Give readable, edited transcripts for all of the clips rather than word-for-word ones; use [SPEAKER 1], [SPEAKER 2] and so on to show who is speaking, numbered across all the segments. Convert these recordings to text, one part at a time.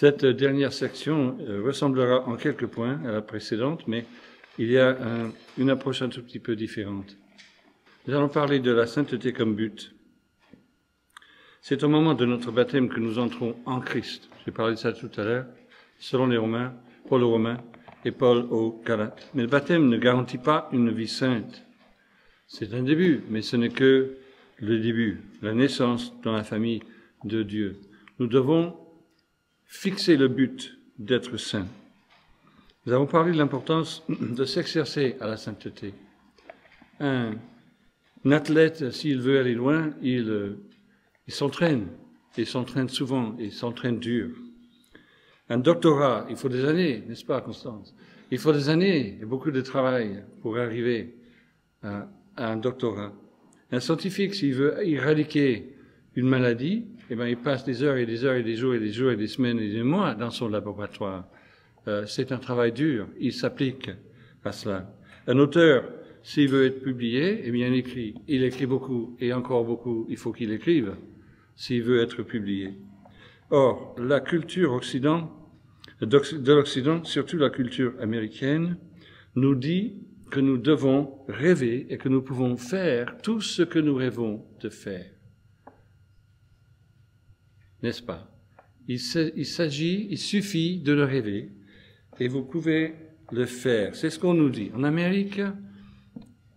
[SPEAKER 1] Cette dernière section ressemblera en quelques points à la précédente, mais il y a une approche un tout petit peu différente. Nous allons parler de la sainteté comme but. C'est au moment de notre baptême que nous entrons en Christ. J'ai parlé de ça tout à l'heure, selon les Romains, Paul aux Romains et Paul aux Galates. Mais le baptême ne garantit pas une vie sainte. C'est un début, mais ce n'est que le début, la naissance dans la famille de Dieu. Nous devons fixer le but d'être saint. Nous avons parlé de l'importance de s'exercer à la sainteté. Un athlète, s'il veut aller loin, il s'entraîne. Il s'entraîne souvent, il s'entraîne dur. Un doctorat, il faut des années, n'est-ce pas, Constance? Il faut des années et beaucoup de travail pour arriver à un doctorat. Un scientifique, s'il veut éradiquer une maladie, eh bien, il passe des heures et des heures et des jours et des jours et des semaines et des mois dans son laboratoire. C'est un travail dur. Il s'applique à cela. Un auteur, s'il veut être publié, eh bien, il écrit. Il écrit beaucoup et encore beaucoup. Il faut qu'il écrive s'il veut être publié. Or, la culture de l'Occident, surtout la culture américaine, nous dit que nous devons rêver et que nous pouvons faire tout ce que nous rêvons de faire. N'est-ce pas? Il suffit de le rêver et vous pouvez le faire. C'est ce qu'on nous dit. En Amérique,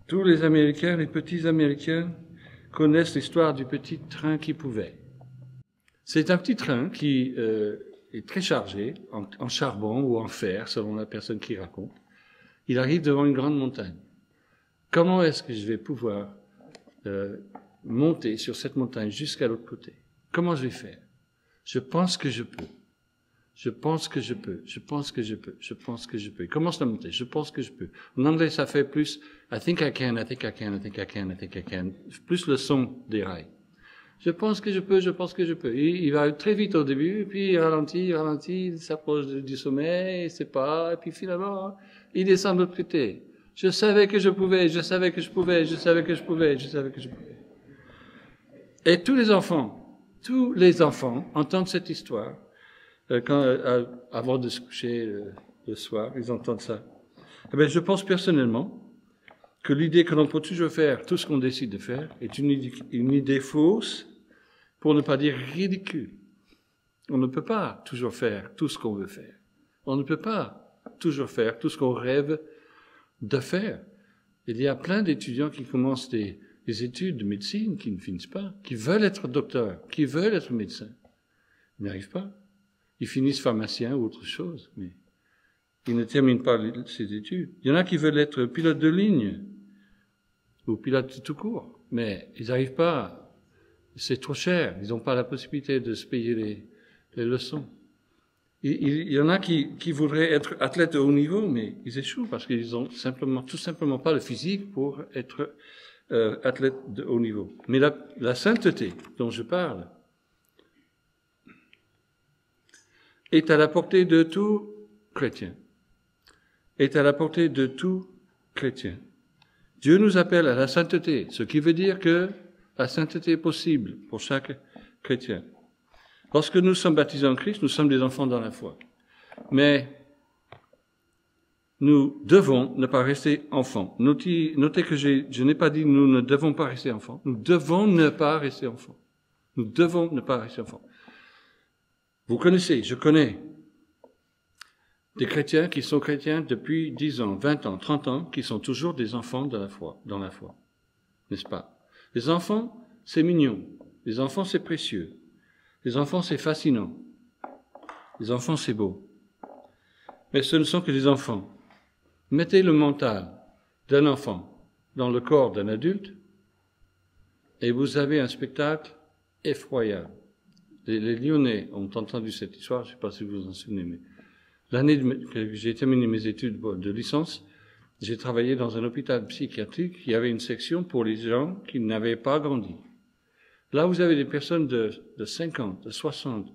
[SPEAKER 1] tous les Américains, les petits Américains, connaissent l'histoire du petit train qui pouvait. C'est un petit train qui est très chargé en charbon ou en fer, selon la personne qui raconte. Il arrive devant une grande montagne. Comment est-ce que je vais pouvoir monter sur cette montagne jusqu'à l'autre côté? Comment je vais faire? Je pense que je peux. Je pense que je peux. Je pense que je peux. Je pense que je peux. Il commence à monter. Je pense que je peux. En anglais, ça fait plus I think I can, I think I can, I think I can, I think I can. Plus le son des rails. Je pense que je peux, je pense que je peux. Il va très vite au début, puis il ralentit, il s'approche du sommet, il sait pas, et puis finalement, il descend de l'autre côté. Je savais que je pouvais, je savais que je pouvais, je savais que je pouvais, je savais que je pouvais. Et tous les enfants entendent cette histoire avant de se coucher le soir, ils entendent ça. Eh bien, je pense personnellement que l'idée que l'on peut toujours faire tout ce qu'on décide de faire est une idée fausse, pour ne pas dire ridicule. On ne peut pas toujours faire tout ce qu'on veut faire. On ne peut pas toujours faire tout ce qu'on rêve de faire. Il y a plein d'étudiants qui commencent des études de médecine qui ne finissent pas, qui veulent être docteurs, qui veulent être médecins. Ils n'y arrivent pas. Ils finissent pharmaciens ou autre chose, mais ils ne terminent pas ces études. Il y en a qui veulent être pilotes de ligne ou pilotes tout court, mais ils n'arrivent pas. C'est trop cher. Ils n'ont pas la possibilité de se payer les leçons. Il y en a qui voudraient être athlètes de haut niveau, mais ils échouent parce qu'ils ont tout simplement pas le physique pour être athlètes de haut niveau. Mais la sainteté dont je parle est à la portée de tout chrétien. Est à la portée de tout chrétien. Dieu nous appelle à la sainteté, ce qui veut dire que la sainteté est possible pour chaque chrétien. Lorsque nous sommes baptisés en Christ, nous sommes des enfants dans la foi. Mais nous devons ne pas rester enfants. Notez que je n'ai pas dit nous ne devons pas rester enfants. Nous devons ne pas rester enfants. Nous devons ne pas rester enfants. Vous connaissez, je connais des chrétiens qui sont chrétiens depuis 10 ans, 20 ans, 30 ans, qui sont toujours des enfants dans la foi. N'est-ce pas? Les enfants, c'est mignon. Les enfants, c'est précieux. Les enfants, c'est fascinant. Les enfants, c'est beau. Mais ce ne sont que des enfants. Mettez le mental d'un enfant dans le corps d'un adulte et vous avez un spectacle effroyable. Les Lyonnais ont entendu cette histoire, je ne sais pas si vous vous en souvenez, mais l'année que j'ai terminé mes études de licence, j'ai travaillé dans un hôpital psychiatrique. Il y avait une section pour les gens qui n'avaient pas grandi. Là, vous avez des personnes de 50, de 60,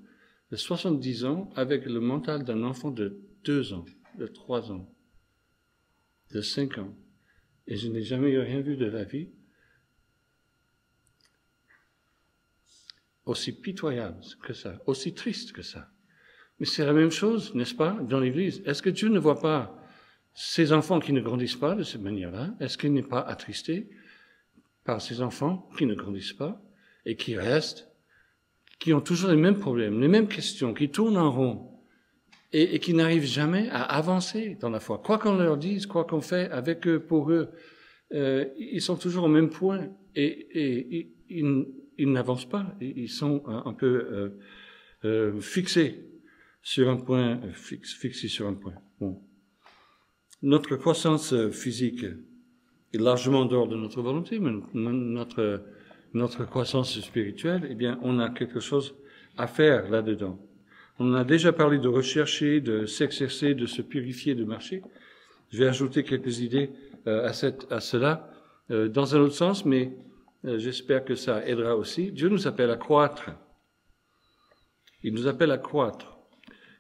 [SPEAKER 1] de 70 ans avec le mental d'un enfant de 2 ans, de 3 ans, de 5 ans. Et je n'ai jamais rien vu de la vie aussi pitoyable que ça, aussi triste que ça. Mais c'est la même chose, n'est-ce pas, dans l'Église. Est-ce que Dieu ne voit pas ces enfants qui ne grandissent pas de cette manière-là? Est-ce qu'il n'est pas attristé par ces enfants qui ne grandissent pas et qui restent, qui ont toujours les mêmes problèmes, les mêmes questions, qui tournent en rond et qui n'arrivent jamais à avancer dans la foi? Quoi qu'on leur dise, quoi qu'on fait avec eux, pour eux, ils sont toujours au même point et ils n'avancent pas. Ils sont un peu fixés sur un point, fixés sur un point. Bon. Notre croissance physique est largement dehors de notre volonté, mais notre croissance spirituelle, eh bien, on a quelque chose à faire là-dedans. On a déjà parlé de rechercher, de s'exercer, de se purifier, de marcher. Je vais ajouter quelques idées à cela dans un autre sens, mais j'espère que ça aidera aussi. Dieu nous appelle à croître. Il nous appelle à croître.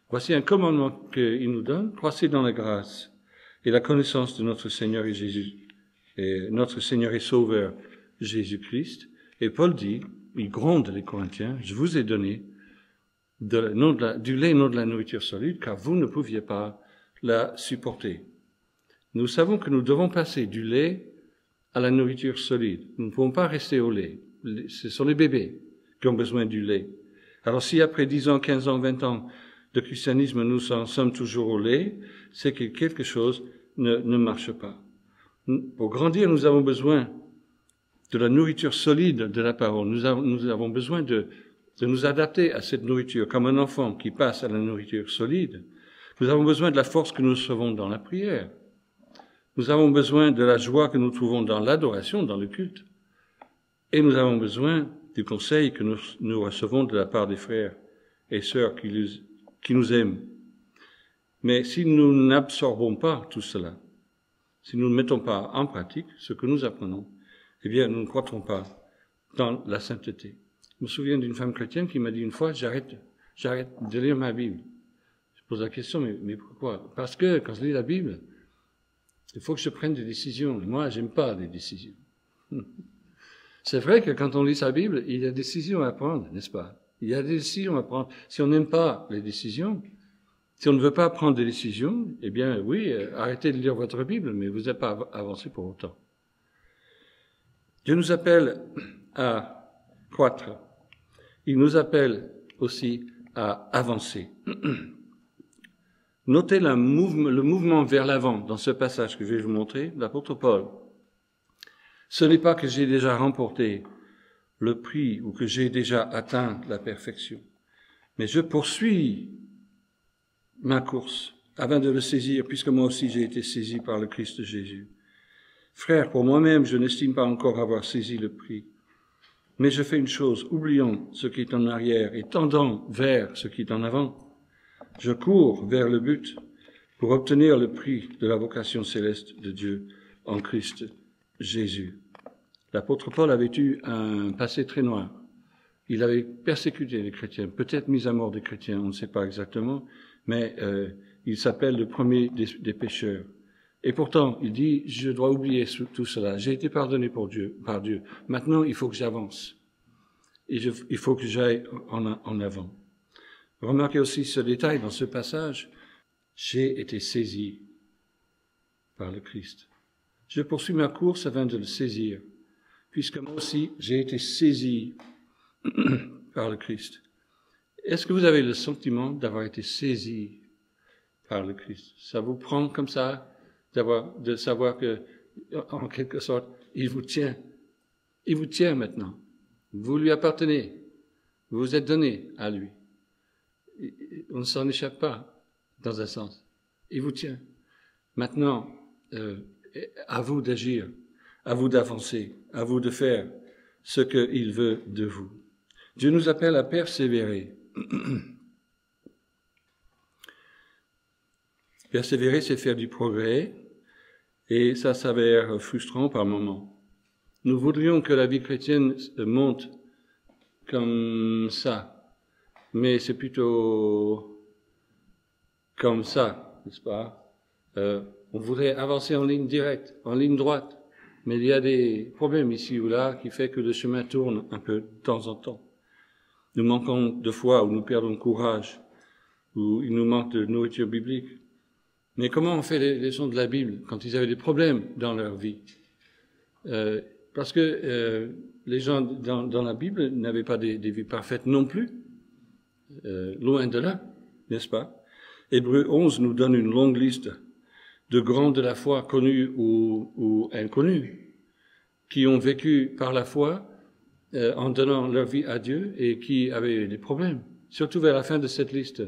[SPEAKER 1] Voici un commandement qu'il nous donne: croissez dans la grâce et la connaissance de notre Seigneur et Jésus, et notre Seigneur et Sauveur Jésus-Christ. Et Paul dit, il gronde les Corinthiens: je vous ai donné du lait, non de la nourriture solide, car vous ne pouviez pas la supporter. Nous savons que nous devons passer du lait à la nourriture solide. Nous ne pouvons pas rester au lait. Ce sont les bébés qui ont besoin du lait. Alors si après 10 ans, 15 ans, 20 ans de christianisme, nous en sommes toujours au lait, c'est que quelque chose ne marche pas. Pour grandir, nous avons besoin de la nourriture solide de la parole. Nous avons besoin de nous adapter à cette nourriture, comme un enfant qui passe à la nourriture solide. Nous avons besoin de la force que nous recevons dans la prière. Nous avons besoin de la joie que nous trouvons dans l'adoration, dans le culte. Et nous avons besoin du conseil que nous recevons de la part des frères et sœurs qui nous aiment. Mais si nous n'absorbons pas tout cela, si nous ne mettons pas en pratique ce que nous apprenons, eh bien, nous ne croîtrons pas dans la sainteté. Je me souviens d'une femme chrétienne qui m'a dit une fois: j'arrête de lire ma Bible. Je pose la question, mais pourquoi? Parce que quand je lis la Bible, il faut que je prenne des décisions. Et moi, j'aime pas les décisions. C'est vrai que quand on lit sa Bible, il y a des décisions à prendre, n'est-ce pas? Il y a des décisions à prendre. Si on n'aime pas les décisions, si on ne veut pas prendre des décisions, eh bien, oui, arrêtez de lire votre Bible, mais vous n'êtes pas avancé pour autant. Dieu nous appelle à croître. Il nous appelle aussi à avancer. Notez le mouvement vers l'avant dans ce passage que je vais vous montrer, l'apôtre Paul. Ce n'est pas que j'ai déjà remporté le prix ou que j'ai déjà atteint la perfection, mais je poursuis ma course afin de le saisir, puisque moi aussi j'ai été saisi par le Christ Jésus. Frères, pour moi-même, je n'estime pas encore avoir saisi le prix. Mais je fais une chose, oubliant ce qui est en arrière et tendant vers ce qui est en avant. Je cours vers le but pour obtenir le prix de la vocation céleste de Dieu en Christ Jésus. L'apôtre Paul avait eu un passé très noir. Il avait persécuté les chrétiens, peut-être mis à mort des chrétiens, on ne sait pas exactement, mais il s'appelle le premier des pécheurs. Et pourtant, il dit, je dois oublier tout cela. J'ai été pardonné par Dieu. Maintenant, il faut que j'avance. Et il faut que j'aille en avant. Remarquez aussi ce détail dans ce passage. J'ai été saisi par le Christ. Je poursuis ma course afin de le saisir, puisque moi aussi, j'ai été saisi par le Christ. Est-ce que vous avez le sentiment d'avoir été saisi par le Christ? Ça vous prend comme ça de savoir que, en quelque sorte, il vous tient. Il vous tient maintenant. Vous lui appartenez. Vous vous êtes donné à lui. On ne s'en échappe pas, dans un sens. Il vous tient. Maintenant, à vous d'agir, à vous d'avancer, à vous de faire ce qu'il veut de vous. Dieu nous appelle à persévérer. Persévérer, c'est faire du progrès, et ça s'avère frustrant par moments. Nous voudrions que la vie chrétienne monte comme ça, mais c'est plutôt comme ça, n'est-ce pas? On voudrait avancer en ligne directe, en ligne droite, mais il y a des problèmes ici ou là qui fait que le chemin tourne un peu de temps en temps. Nous manquons de foi ou nous perdons courage, où il nous manque de nourriture biblique. Mais comment on fait les leçons de la Bible quand ils avaient des problèmes dans leur vie? Parce que les gens dans la Bible n'avaient pas des vies parfaites non plus, loin de là, n'est-ce pas? Hébreux 11 nous donne une longue liste de grands de la foi, connus ou inconnus, qui ont vécu par la foi en donnant leur vie à Dieu et qui avaient des problèmes. Surtout vers la fin de cette liste,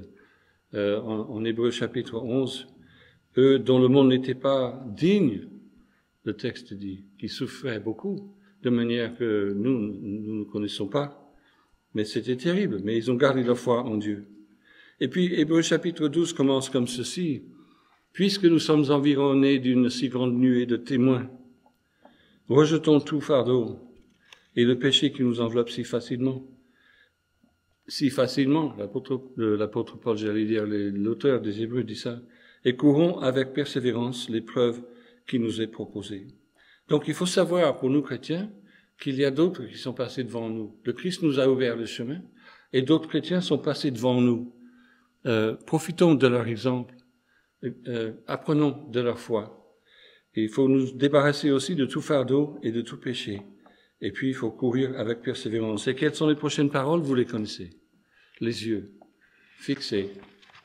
[SPEAKER 1] en Hébreux chapitre 11, eux dont le monde n'était pas digne, le texte dit, qui souffraient beaucoup, de manière que nous ne connaissons pas. Mais c'était terrible, mais ils ont gardé leur foi en Dieu. Et puis Hébreux chapitre 12 commence comme ceci. Puisque nous sommes environnés d'une si grande nuée de témoins, rejetons tout fardeau et le péché qui nous enveloppe si facilement. Si facilement, l'apôtre Paul, j'allais dire, l'auteur des Hébreux dit ça, et courons avec persévérance l'épreuve qui nous est proposée. Donc il faut savoir, pour nous chrétiens, qu'il y a d'autres qui sont passés devant nous. Le Christ nous a ouvert le chemin, et d'autres chrétiens sont passés devant nous. Profitons de leur exemple. Apprenons de leur foi. Et il faut nous débarrasser aussi de tout fardeau et de tout péché. Et puis, il faut courir avec persévérance. Et quelles sont les prochaines paroles? Vous les connaissez. Les yeux fixés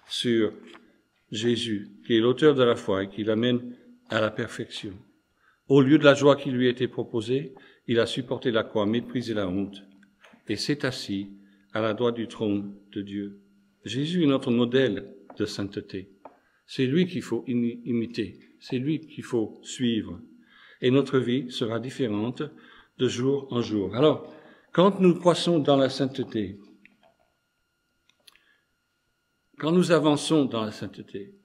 [SPEAKER 1] sur Jésus, qui est l'auteur de la foi et qui l'amène à la perfection. Au lieu de la joie qui lui était proposée, il a supporté la croix, méprisé la honte, et s'est assis à la droite du trône de Dieu. Jésus est notre modèle de sainteté. C'est lui qu'il faut imiter, c'est lui qu'il faut suivre. Et notre vie sera différente de jour en jour. Alors, quand nous croissons dans la sainteté, quand nous avançons dans la sainteté,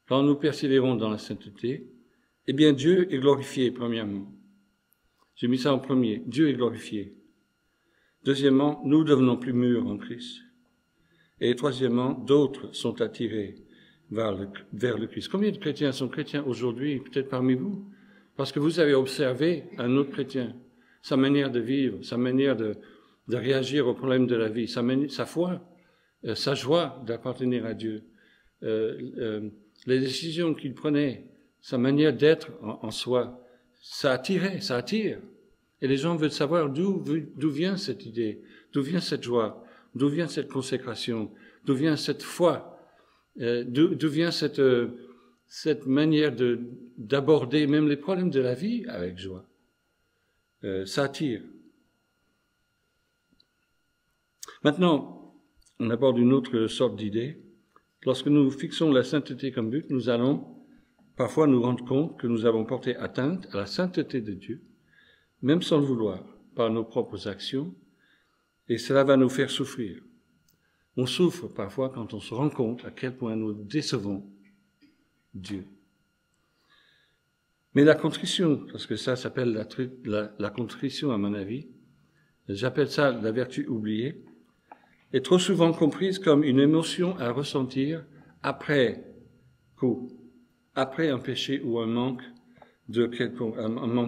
[SPEAKER 1] quand nous persévérons dans la sainteté, eh bien Dieu est glorifié, premièrement. J'ai mis ça en premier, Dieu est glorifié. Deuxièmement, nous devenons plus mûrs en Christ. Et troisièmement, d'autres sont attirés vers le Christ. Combien de chrétiens sont chrétiens aujourd'hui, peut-être parmi vous? Parce que vous avez observé un autre chrétien, sa manière de vivre, sa manière de réagir aux problèmes de la vie, sa foi, sa joie d'appartenir à Dieu, les décisions qu'il prenait, sa manière d'être en soi, ça attire. Et les gens veulent savoir d'où vient cette idée, d'où vient cette joie, d'où vient cette consécration, d'où vient cette foi, d'où vient cette manière d'aborder même les problèmes de la vie avec joie. Ça attire. Maintenant, on aborde une autre sorte d'idée. Lorsque nous fixons la sainteté comme but, nous allons parfois nous rendre compte que nous avons porté atteinte à la sainteté de Dieu, même sans le vouloir, par nos propres actions, et cela va nous faire souffrir. On souffre parfois quand on se rend compte à quel point nous décevons Dieu. Mais la contrition, parce que ça s'appelle la contrition à mon avis, j'appelle ça la vertu oubliée, est trop souvent comprise comme une émotion à ressentir après coup, après un péché ou un manque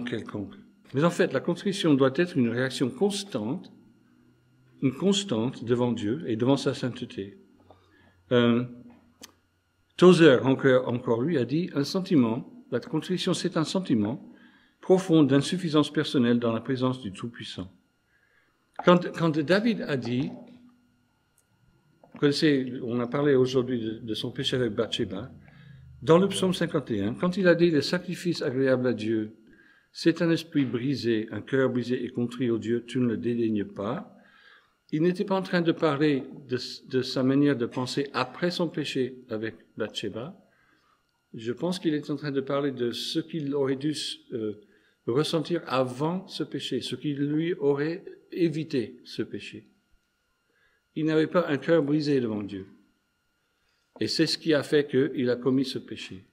[SPEAKER 1] quelconque. Mais en fait, la contrition doit être une réaction constante devant Dieu et devant sa sainteté. Tozer, encore lui, a dit, la contrition c'est un sentiment profond d'insuffisance personnelle dans la présence du Tout-Puissant. Quand David a dit, vous connaissez, on a parlé aujourd'hui de son péché avec Bathsheba, dans le psaume 51, quand il a dit le sacrifice agréable à Dieu, c'est un esprit brisé, un cœur brisé et contrit, ô Dieu, tu ne le dédaignes pas. Il n'était pas en train de parler de sa manière de penser après son péché avec Bathsheba. Je pense qu'il est en train de parler de ce qu'il aurait dû ressentir avant ce péché, ce qui lui aurait évité ce péché. Il n'avait pas un cœur brisé devant Dieu. Et c'est ce qui a fait qu'il a commis ce péché.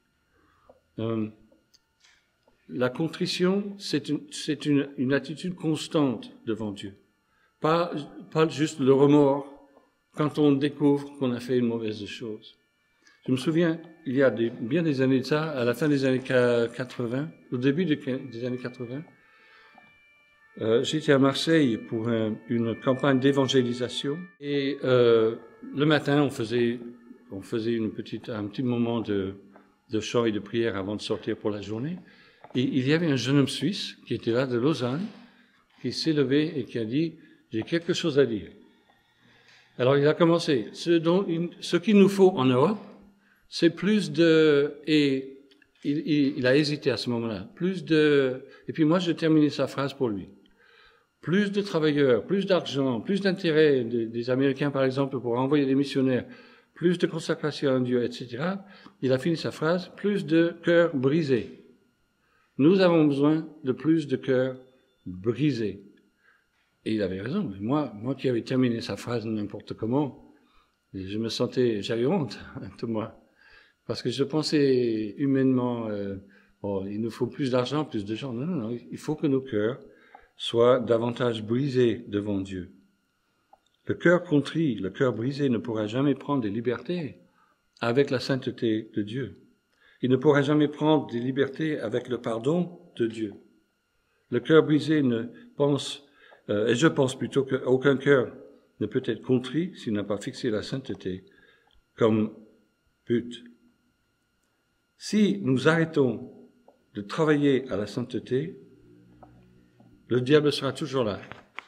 [SPEAKER 1] La contrition, c'est une attitude constante devant Dieu. Pas juste le remords quand on découvre qu'on a fait une mauvaise chose. Je me souviens, il y a bien des années de ça, à la fin des années 80, au début des années 80, J'étais à Marseille pour une campagne d'évangélisation et le matin on faisait un petit moment de chant et de prière avant de sortir pour la journée. Et il y avait un jeune homme suisse qui était là de Lausanne, qui s'est levé et qui a dit « J'ai quelque chose à dire ». Alors il a commencé. Ce qu'il nous faut en Europe, c'est plus de... Et il a hésité à ce moment-là. Et puis moi, je terminais sa phrase pour lui. Plus de travailleurs, plus d'argent, plus d'intérêt des Américains, par exemple, pour envoyer des missionnaires, plus de consacration à Dieu, etc. Il a fini sa phrase, plus de cœurs brisés. Nous avons besoin de plus de cœurs brisés. Et il avait raison. Moi qui avais terminé sa phrase n'importe comment, j'avais honte de moi. Parce que je pensais humainement, il nous faut plus d'argent, plus de gens. Non, il faut que nos cœurs soient davantage brisés devant Dieu. Le cœur contrit, le cœur brisé ne pourra jamais prendre des libertés avec la sainteté de Dieu. Il ne pourra jamais prendre des libertés avec le pardon de Dieu. Le cœur brisé et je pense plutôt qu'aucun cœur ne peut être contrit s'il n'a pas fixé la sainteté comme but. Si nous arrêtons de travailler à la sainteté, le diable sera toujours là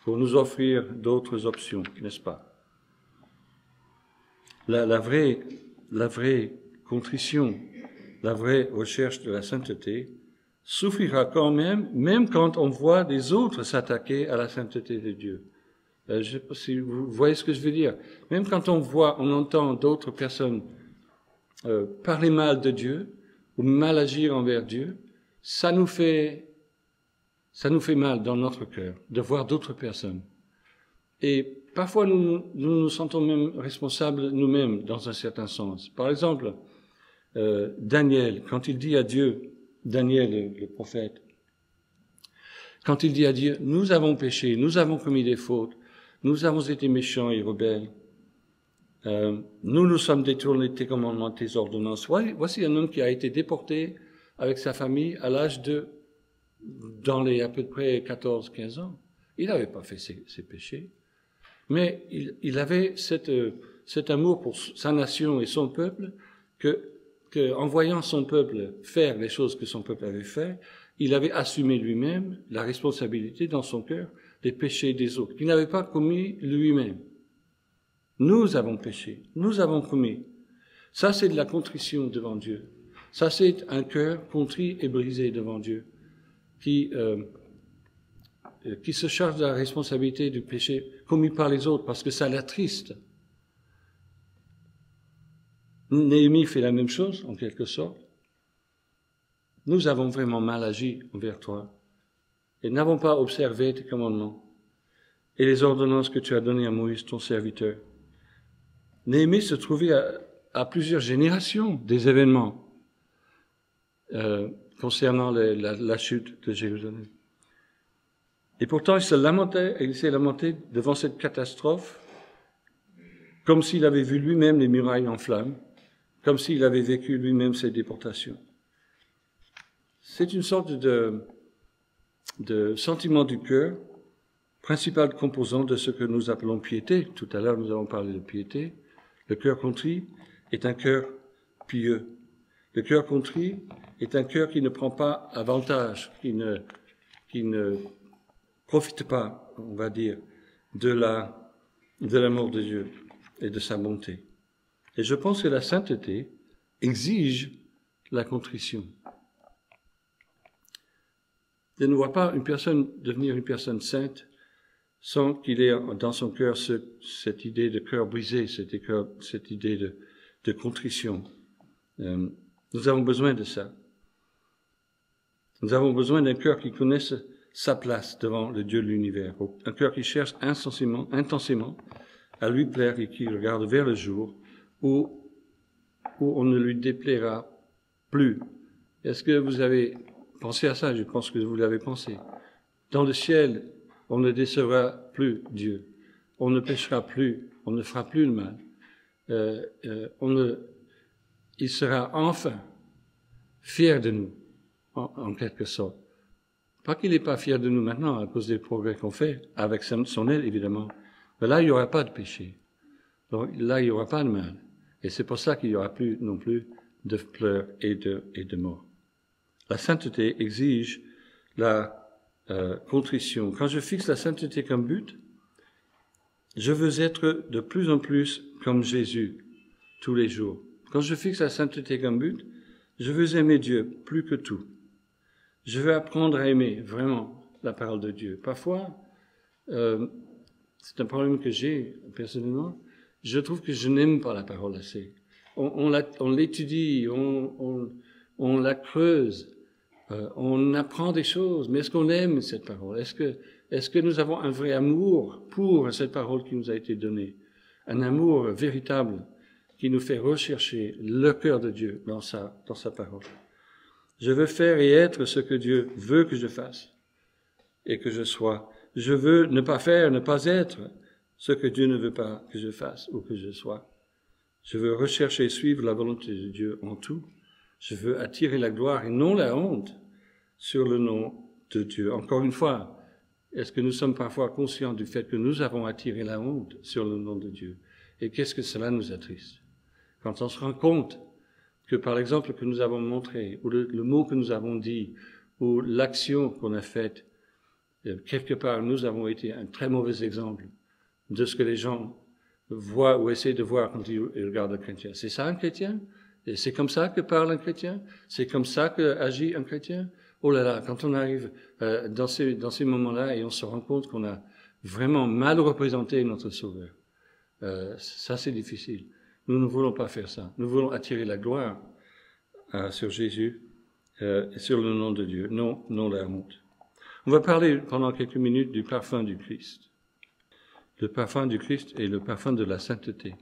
[SPEAKER 1] pour nous offrir d'autres options, n'est-ce pas? La vraie contrition, la vraie recherche de la sainteté souffrira quand même quand on voit les autres s'attaquer à la sainteté de Dieu. Je sais pas si vous voyez ce que je veux dire. Même quand on entend d'autres personnes parler mal de Dieu ou mal agir envers Dieu, ça nous fait mal dans notre cœur de voir d'autres personnes. Et parfois nous sentons même responsables nous-mêmes dans un certain sens. Par exemple, Daniel, quand il dit à Dieu, Daniel le prophète, quand il dit à Dieu, nous avons péché, nous avons commis des fautes, nous avons été méchants et rebelles, nous sommes détournés de tes commandements, de tes ordonnances. Voici un homme qui a été déporté avec sa famille à l'âge dans les à peu près 14-15 ans. Il n'avait pas fait ses péchés, mais il avait cet amour pour sa nation et son peuple que en voyant son peuple faire les choses que son peuple avait fait, il avait assumé lui-même la responsabilité dans son cœur des péchés des autres, qu'il n'avait pas commis lui-même. Nous avons péché, nous avons commis. Ça, c'est de la contrition devant Dieu. Ça, c'est un cœur contrit et brisé devant Dieu, qui se charge de la responsabilité du péché commis par les autres, parce que ça l'attriste. Néhémie fait la même chose, en quelque sorte. Nous avons vraiment mal agi envers toi et n'avons pas observé tes commandements et les ordonnances que tu as données à Moïse, ton serviteur. Néhémie se trouvait à plusieurs générations des événements concernant la chute de Jérusalem. Et pourtant, il s'est lamenté devant cette catastrophe, comme s'il avait vu lui-même les murailles en flammes, comme s'il avait vécu lui-même ces déportations. C'est une sorte de sentiment du cœur, principal composant de ce que nous appelons piété. Tout à l'heure, nous avons parlé de piété. Le cœur contrit est un cœur pieux. Le cœur contrit est un cœur qui ne prend pas avantage, qui ne profite pas, on va dire, de l'amour de Dieu et de sa bonté. Et je pense que la sainteté exige la contrition. Je ne vois pas une personne devenir une personne sainte sans qu'il ait dans son cœur cette idée de cœur brisé, cette idée de contrition. Nous avons besoin de ça. Nous avons besoin d'un cœur qui connaisse sa place devant le Dieu de l'univers, un cœur qui cherche intensément à lui plaire et qui regarde vers le jour où on ne lui déplaira plus. Est-ce que vous avez pensé à ça? Je pense que vous l'avez pensé. Dans le ciel, on ne décevra plus Dieu. On ne péchera plus. On ne fera plus le mal. Il sera enfin fier de nous, en quelque sorte. Pas qu'il n'est pas fier de nous maintenant à cause des progrès qu'on fait, avec son aide évidemment. Mais là, il n'y aura pas de péché. Donc là, il n'y aura pas de mal. Et c'est pour ça qu'il n'y aura plus non plus de pleurs et de morts. La sainteté exige la contrition. Quand je fixe la sainteté comme but, je veux être de plus en plus comme Jésus tous les jours. Quand je fixe la sainteté comme but, je veux aimer Dieu plus que tout. Je veux apprendre à aimer vraiment la parole de Dieu. Parfois, c'est un problème que j'ai personnellement. Je trouve que je n'aime pas la parole assez. On l'étudie, on la creuse, on apprend des choses, mais est-ce qu'on aime cette parole? Est-ce que nous avons un vrai amour pour cette parole qui nous a été donnée? Un amour véritable qui nous fait rechercher le cœur de Dieu dans sa parole. Je veux faire et être ce que Dieu veut que je fasse et que je sois. Je veux ne pas faire, ne pas être ce que Dieu ne veut pas que je fasse ou que je sois. Je veux rechercher et suivre la volonté de Dieu en tout. Je veux attirer la gloire et non la honte sur le nom de Dieu. Encore une fois, est-ce que nous sommes parfois conscients du fait que nous avons attiré la honte sur le nom de Dieu? Et qu'est-ce que cela nous attriste? Quand on se rend compte que par l'exemple que nous avons montré, ou le mot que nous avons dit, ou l'action qu'on a faite, quelque part nous avons été un très mauvais exemple de ce que les gens voient ou essaient de voir quand ils regardent un chrétien. C'est ça un chrétien? Et c'est comme ça que parle un chrétien? C'est comme ça que agit un chrétien? Oh là là, quand on arrive dans ces moments-là et on se rend compte qu'on a vraiment mal représenté notre Sauveur, ça c'est difficile. Nous ne voulons pas faire ça. Nous voulons attirer la gloire sur Jésus et sur le nom de Dieu, non la honte. On va parler pendant quelques minutes du parfum du Christ. Le parfum du Christ est le parfum de la sainteté.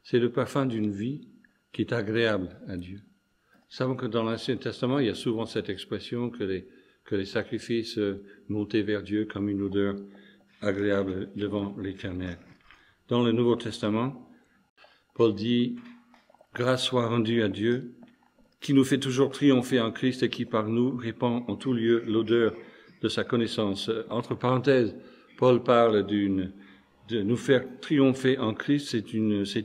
[SPEAKER 1] C'est le parfum d'une vie qui est agréable à Dieu. Nous savons que dans l'Ancien Testament, il y a souvent cette expression que les sacrifices montaient vers Dieu comme une odeur agréable devant l'Éternel. Dans le Nouveau Testament, Paul dit « Grâce soit rendue à Dieu, qui nous fait toujours triompher en Christ et qui par nous répand en tout lieu l'odeur de sa connaissance. » Entre parenthèses, Paul parle de nous faire triompher en Christ. C'est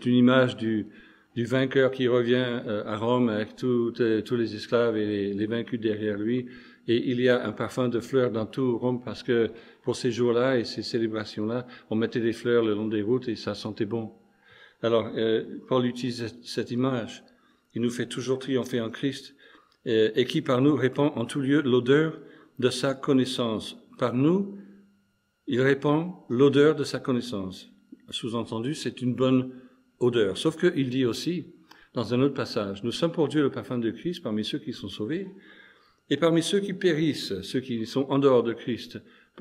[SPEAKER 1] une image du vainqueur qui revient à Rome avec tous les esclaves et les vaincus derrière lui. Et il y a un parfum de fleurs dans tout Rome parce que pour ces jours-là et ces célébrations-là, on mettait des fleurs le long des routes et ça sentait bon. Alors, Paul utilise cette image. Il nous fait toujours triompher en Christ et qui par nous répand en tout lieu l'odeur de sa connaissance. Par nous, il répand l'odeur de sa connaissance. Sous-entendu, c'est une bonne odeur. Sauf qu'il dit aussi, dans un autre passage, nous sommes pour Dieu le parfum de Christ parmi ceux qui sont sauvés et parmi ceux qui périssent, ceux qui sont en dehors de Christ.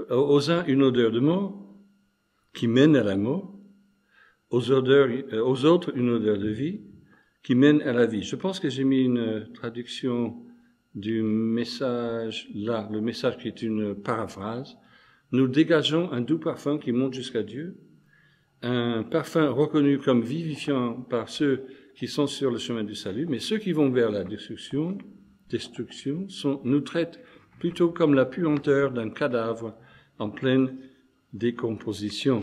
[SPEAKER 1] Aux uns, une odeur de mort qui mène à la mort, aux autres, une odeur de vie qui mène à la vie. Je pense que j'ai mis une traduction du message là, le message qui est une paraphrase. Nous dégageons un doux parfum qui monte jusqu'à Dieu, un parfum reconnu comme vivifiant par ceux qui sont sur le chemin du salut, mais ceux qui vont vers la destruction nous traitent plutôt comme la puanteur d'un cadavre en pleine décomposition.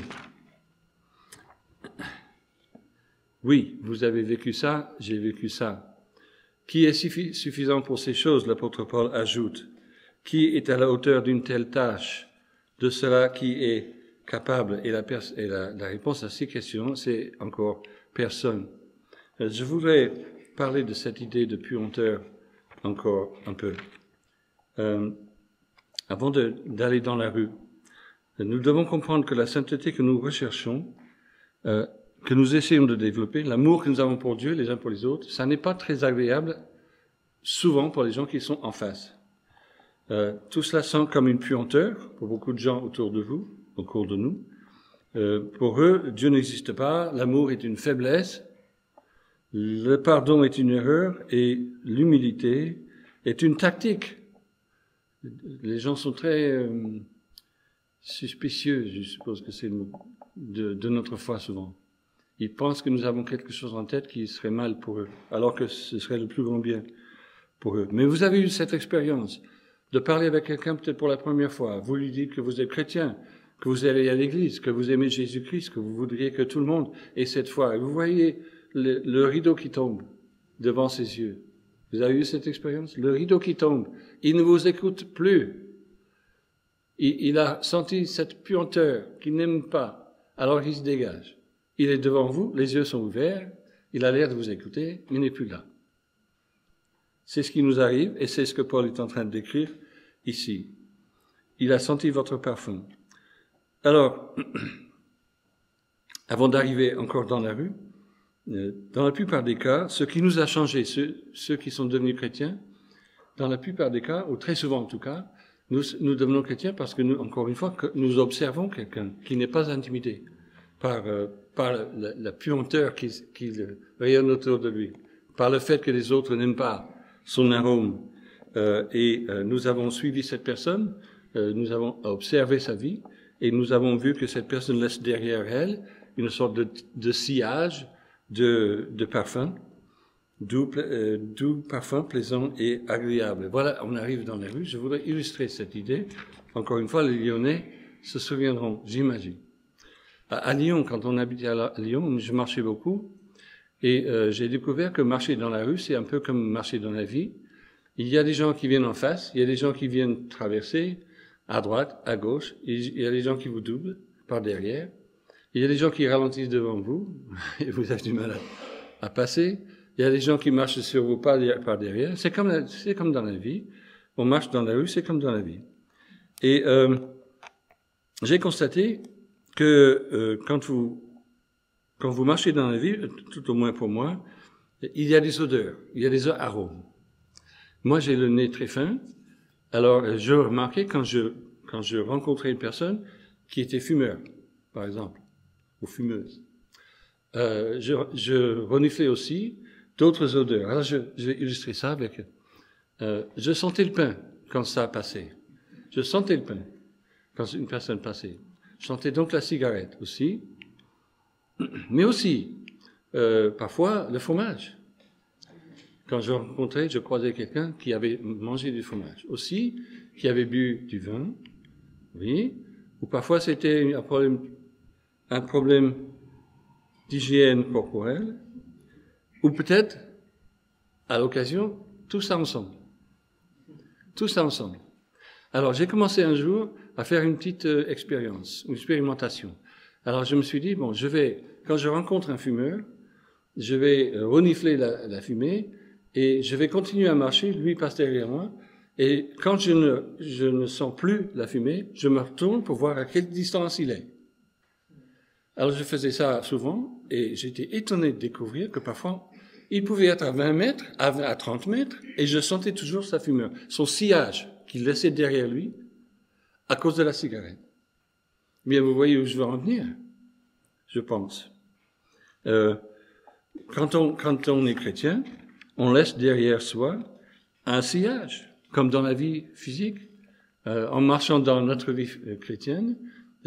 [SPEAKER 1] Oui, vous avez vécu ça, j'ai vécu ça. Qui est suffisant pour ces choses, l'apôtre Paul ajoute. Qui est à la hauteur d'une telle tâche? De cela qui est capable? Et la réponse à ces questions, c'est encore personne. Je voudrais parler de cette idée de puanteur encore un peu. Avant d'aller dans la rue, nous devons comprendre que la sainteté que nous recherchons, que nous essayons de développer, l'amour que nous avons pour Dieu les uns pour les autres, ça n'est pas très agréable souvent pour les gens qui sont en face. Tout cela sent comme une puanteur pour beaucoup de gens autour de vous, autour de nous. Pour eux, Dieu n'existe pas, l'amour est une faiblesse, le pardon est une erreur et l'humilité est une tactique. Les gens sont très suspicieux, je suppose que c'est le mot, de notre foi souvent. Ils pensent que nous avons quelque chose en tête qui serait mal pour eux, alors que ce serait le plus grand bien pour eux. Mais vous avez eu cette expérience. de parler avec quelqu'un peut-être pour la première fois. Vous lui dites que vous êtes chrétien, que vous allez à l'église, que vous aimez Jésus-Christ, que vous voudriez que tout le monde ait cette foi. Et vous voyez le rideau qui tombe devant ses yeux. Vous avez eu cette expérience? Le rideau qui tombe. Il ne vous écoute plus. Il a senti cette puanteur qu'il n'aime pas. Alors il se dégage. Il est devant vous, les yeux sont ouverts, il a l'air de vous écouter, mais il n'est plus là. C'est ce qui nous arrive, et c'est ce que Paul est en train de décrire ici. Il a senti votre parfum. Alors, avant d'arriver encore dans la rue, dans la plupart des cas, ce qui nous a changé, ceux qui sont devenus chrétiens, dans la plupart des cas, ou très souvent en tout cas, nous devenons chrétiens parce que, encore une fois, que nous observons quelqu'un qui n'est pas intimidé par la puanteur qui rayonne autour de lui, par le fait que les autres n'aiment pas son arôme. Nous avons suivi cette personne, nous avons observé sa vie, et nous avons vu que cette personne laisse derrière elle une sorte de sillage de parfum, doux parfum plaisant et agréable. Voilà, on arrive dans la rue. Je voudrais illustrer cette idée. Encore une fois, les Lyonnais se souviendront, j'imagine. À Lyon, quand on habitait à Lyon, je marchais beaucoup, et j'ai découvert que marcher dans la rue, c'est un peu comme marcher dans la vie. Il y a des gens qui viennent en face, il y a des gens qui viennent traverser, à droite, à gauche, il y a des gens qui vous doublent par derrière, il y a des gens qui ralentissent devant vous, et vous avez du mal à passer, il y a des gens qui marchent sur vous par derrière, c'est comme dans la vie, on marche dans la rue, c'est comme dans la vie. Et j'ai constaté que quand vous marchez dans la vie, tout au moins pour moi, il y a des odeurs, il y a des arômes. Moi, j'ai le nez très fin, alors je remarquais quand je rencontrais une personne qui était fumeur, par exemple, ou fumeuse, je reniflais aussi d'autres odeurs. Alors je vais illustrer ça avec... je sentais le pain quand ça passait. Je sentais le pain quand une personne passait. Je sentais donc la cigarette aussi, mais aussi, parfois, le fromage. Quand je croisais quelqu'un qui avait mangé du fromage. Aussi, qui avait bu du vin, oui, ou parfois c'était un problème d'hygiène corporelle, ou peut-être, à l'occasion, tout ça ensemble. Tout ça ensemble. Alors, j'ai commencé un jour à faire une petite expérience, une expérimentation. Alors, je me suis dit, bon, quand je rencontre un fumeur, je vais renifler la fumée, et je vais continuer à marcher, lui passe derrière moi, et quand je ne sens plus la fumée, je me retourne pour voir à quelle distance il est. Alors je faisais ça souvent, et j'étais étonné de découvrir que parfois, il pouvait être à 20 mètres, à 30 mètres, et je sentais toujours sa fumeur, son sillage qu'il laissait derrière lui, à cause de la cigarette. Bien, vous voyez où je veux en venir, je pense. Quand on est chrétien, on laisse derrière soi un sillage, comme dans la vie physique. En marchant dans notre vie chrétienne,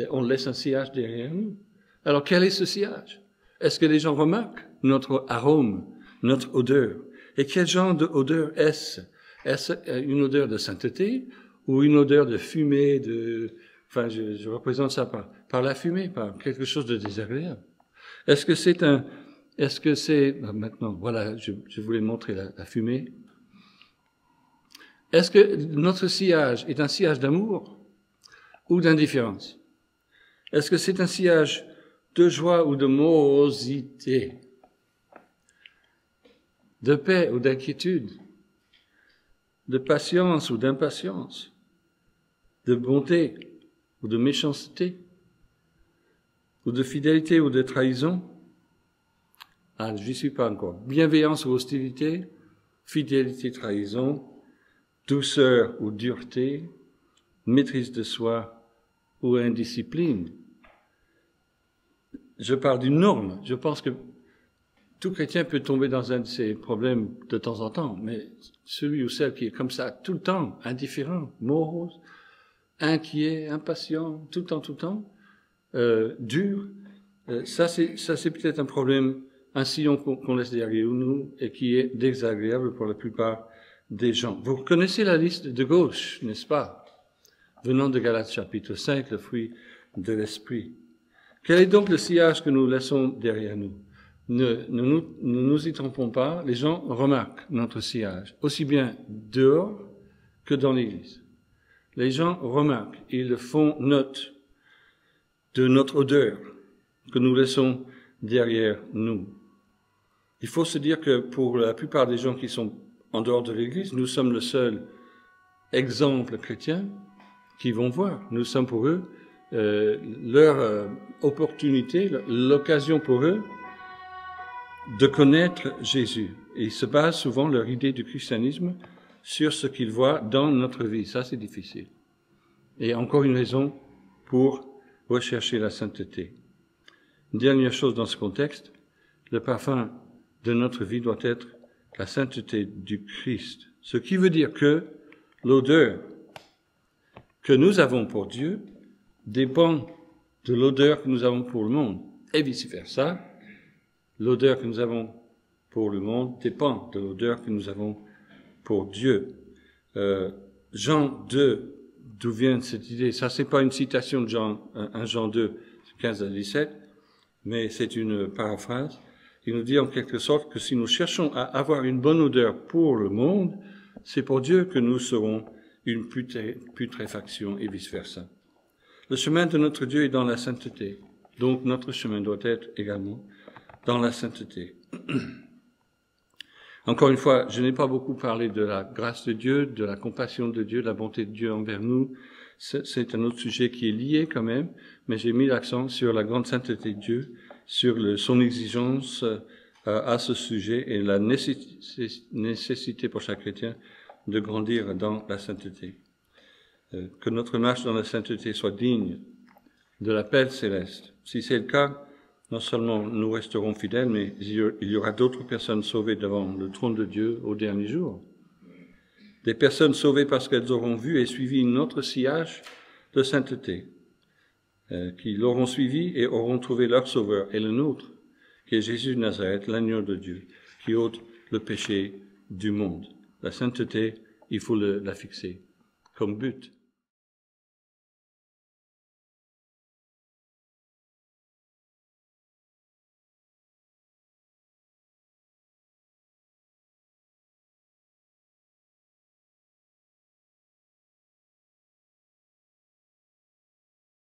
[SPEAKER 1] on laisse un sillage derrière nous. Alors, quel est ce sillage? Est-ce que les gens remarquent notre arôme, notre odeur? Et quel genre d'odeur est-ce? Est-ce une odeur de sainteté ou une odeur de fumée, enfin, je représente ça par la fumée, par quelque chose de désagréable? Est-ce que c'est, maintenant, voilà, je voulais montrer la fumée. Est-ce que notre sillage est un sillage d'amour ou d'indifférence? Est-ce que c'est un sillage de joie ou de morosité? De paix ou d'inquiétude? De patience ou d'impatience? De bonté ou de méchanceté? Ou de fidélité ou de trahison? Ah, j'y suis pas encore. Bienveillance ou hostilité, fidélité, trahison, douceur ou dureté, maîtrise de soi ou indiscipline. Je parle d'une norme. Je pense que tout chrétien peut tomber dans un de ces problèmes de temps en temps, mais celui ou celle qui est comme ça tout le temps, indifférent, morose, inquiet, impatient, tout le temps, dur, ça c'est peut-être un problème, un sillon qu'on laisse derrière nous et qui est désagréable pour la plupart des gens. Vous connaissez la liste de gauche, n'est-ce pas? Venant de Galates chapitre 5, le fruit de l'esprit. Quel est donc le sillage que nous laissons derrière nous? Ne nous y trompons pas, les gens remarquent notre sillage, aussi bien dehors que dans l'Église. Les gens remarquent, ils font note de notre odeur que nous laissons derrière nous. Il faut se dire que pour la plupart des gens qui sont en dehors de l'Église, nous sommes le seul exemple chrétien qu'ils vont voir. Nous sommes pour eux leur opportunité, l'occasion pour eux de connaître Jésus. Et ils se basent souvent leur idée du christianisme sur ce qu'ils voient dans notre vie. Ça, c'est difficile. Et encore une raison pour rechercher la sainteté. Une dernière chose dans ce contexte, le parfum de notre vie doit être la sainteté du Christ. Ce qui veut dire que l'odeur que nous avons pour Dieu dépend de l'odeur que nous avons pour le monde. Et vice-versa, l'odeur que nous avons pour le monde dépend de l'odeur que nous avons pour Dieu. Jean 2, d'où vient cette idée? Ça, c'est pas une citation de Jean, 1 Jean 2, 15 à 17, mais c'est une paraphrase. Il nous dit en quelque sorte que si nous cherchons à avoir une bonne odeur pour le monde, c'est pour Dieu que nous serons une putréfaction et vice-versa. Le chemin de notre Dieu est dans la sainteté. Donc notre chemin doit être également dans la sainteté. Encore une fois, je n'ai pas beaucoup parlé de la grâce de Dieu, de la compassion de Dieu, de la bonté de Dieu envers nous. C'est un autre sujet qui est lié quand même, mais j'ai mis l'accent sur la grande sainteté de Dieu, sur son exigence à ce sujet et la nécessité pour chaque chrétien de grandir dans la sainteté. Que notre marche dans la sainteté soit digne de l'appel céleste. Si c'est le cas, non seulement nous resterons fidèles, mais il y aura d'autres personnes sauvées devant le trône de Dieu au dernier jour. Des personnes sauvées parce qu'elles auront vu et suivi notre sillage de sainteté, qui l'auront suivi et auront trouvé leur sauveur et le nôtre, qui est Jésus de Nazareth, l'agneau de Dieu, qui ôte le péché du monde. La sainteté, il faut la fixer comme but.